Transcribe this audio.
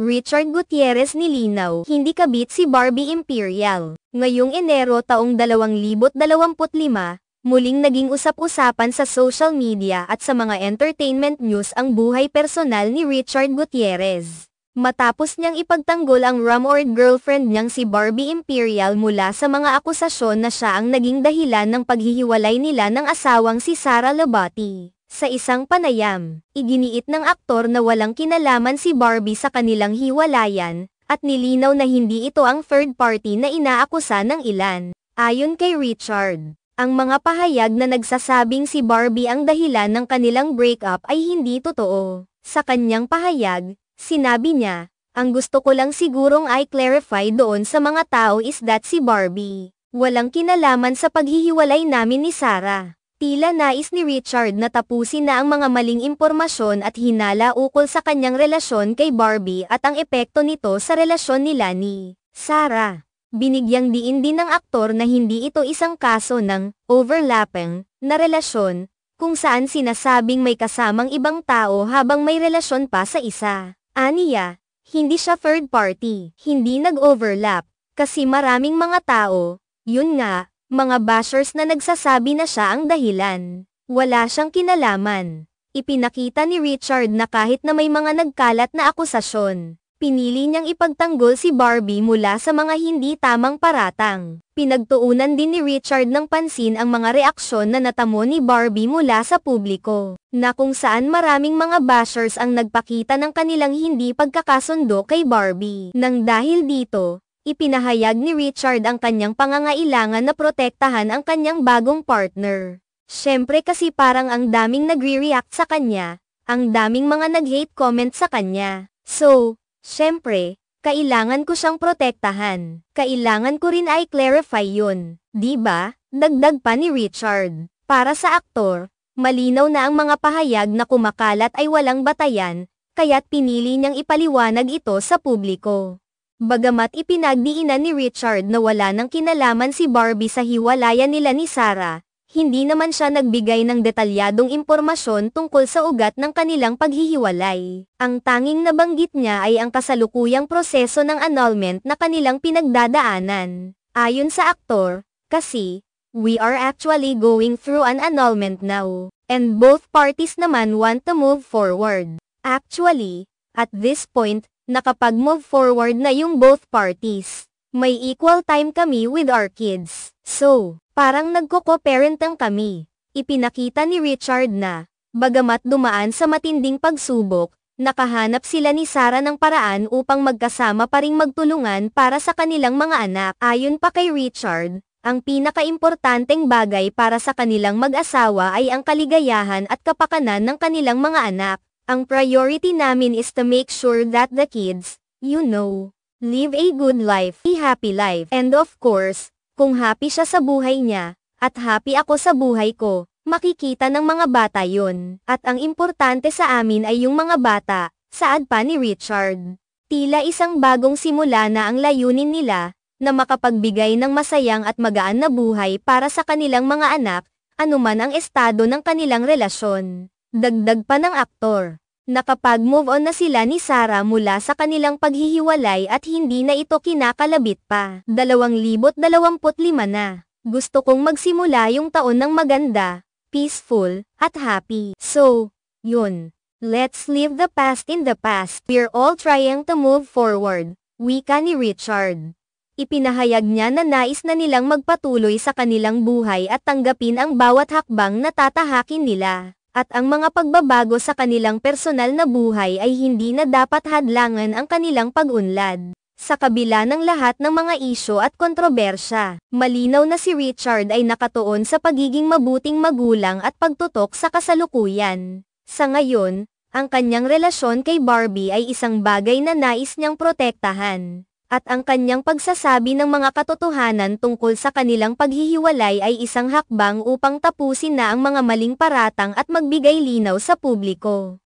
Richard Gutierrez nilinaw, hindi kabit si Barbie Imperial. Ngayong Enero taong 2025, muling naging usap-usapan sa social media at sa mga entertainment news ang buhay personal ni Richard Gutierrez. Matapos niyang ipagtanggol ang rumored girlfriend niyang si Barbie Imperial mula sa mga akusasyon na siya ang naging dahilan ng paghihiwalay nila ng asawang si Sara Labati. Sa isang panayam, iginiit ng aktor na walang kinalaman si Barbie sa kanilang hiwalayan, at nilinaw na hindi ito ang third party na inaakusa ng ilan. Ayon kay Richard, ang mga pahayag na nagsasabing si Barbie ang dahilan ng kanilang breakup ay hindi totoo. Sa kanyang pahayag, sinabi niya, "Ang gusto ko lang sigurong i-clarify doon sa mga tao is that si Barbie walang kinalaman sa paghihiwalay namin ni Sara." Tila nais ni Richard na tapusin na ang mga maling impormasyon at hinala ukol sa kanyang relasyon kay Barbie at ang epekto nito sa relasyon nila ni Sara. Binigyang diin din ng aktor na hindi ito isang kaso ng overlapping na relasyon, kung saan sinasabing may kasamang ibang tao habang may relasyon pa sa isa. Aniya, hindi siya third party, hindi nag-overlap, kasi maraming mga tao, yun nga, mga bashers na nagsasabi na siya ang dahilan. Wala siyang kinalaman. Ipinakita ni Richard na kahit na may mga nagkalat na akusasyon, pinili niyang ipagtanggol si Barbie mula sa mga hindi tamang paratang. Pinagtuunan din ni Richard ng pansin ang mga reaksyon na natamo ni Barbie mula sa publiko, na kung saan maraming mga bashers ang nagpakita ng kanilang hindi pagkakasundo kay Barbie. Nang dahil dito, ipinahayag ni Richard ang kanyang pangangailangan na protektahan ang kanyang bagong partner. Siyempre kasi parang ang daming nagre-react sa kanya, ang daming mga nag-hate comment sa kanya. So, siyempre, kailangan ko siyang protektahan. Kailangan ko rin i-clarify yun, di ba? Dagdag pa ni Richard. Para sa aktor, malinaw na ang mga pahayag na kumakalat ay walang batayan, kaya't pinili niyang ipaliwanag ito sa publiko. Bagamat ipinagdiinan ni Richard na wala nang kinalaman si Barbie sa hiwalayan nila ni Sara, hindi naman siya nagbigay ng detalyadong impormasyon tungkol sa ugat ng kanilang paghihiwalay. Ang tanging nabanggit niya ay ang kasalukuyang proseso ng annulment na kanilang pinagdadaanan. Ayon sa aktor, kasi, "We are actually going through an annulment now, and both parties naman want to move forward. Actually, at this point, nakapag-move forward na yung both parties. May equal time kami with our kids. So, parang nagko-co-parentang kami." Ipinakita ni Richard na, bagamat dumaan sa matinding pagsubok, nakahanap sila ni Sara ng paraan upang magkasama pa ring magtulungan para sa kanilang mga anak. Ayon pa kay Richard, ang pinakaimportanteng bagay para sa kanilang mag-asawa ay ang kaligayahan at kapakanan ng kanilang mga anak. "Ang priority namin is to make sure that the kids, live a good life, a happy life. And of course, kung happy siya sa buhay niya, at happy ako sa buhay ko, makikita ng mga bata yun. At ang importante sa amin ay yung mga bata," saad pa ni Richard. Tila isang bagong simula na ang layunin nila, na makapagbigay ng masayang at magaan na buhay para sa kanilang mga anak, anuman ang estado ng kanilang relasyon. Dagdag pa ng aktor, nakapag-move on na sila ni Sara mula sa kanilang paghihiwalay at hindi na ito kinakalabit pa. 2025 na. Gusto kong magsimula yung taon ng maganda, peaceful, at happy. So, yun. Let's leave the past in the past. We're all trying to move forward, wika ni Richard. Ipinahayag niya na nais na nilang magpatuloy sa kanilang buhay at tanggapin ang bawat hakbang na tatahakin nila. At ang mga pagbabago sa kanilang personal na buhay ay hindi na dapat hadlangan ang kanilang pag-unlad. Sa kabila ng lahat ng mga isyu at kontrobersya, malinaw na si Richard ay nakatuon sa pagiging mabuting magulang at pagtutok sa kasalukuyan. Sa ngayon, ang kanyang relasyon kay Barbie ay isang bagay na nais niyang protektahan. At ang kanyang pagsasabi ng mga katotohanan tungkol sa kanilang paghihiwalay ay isang hakbang upang tapusin na ang mga maling paratang at magbigay linaw sa publiko.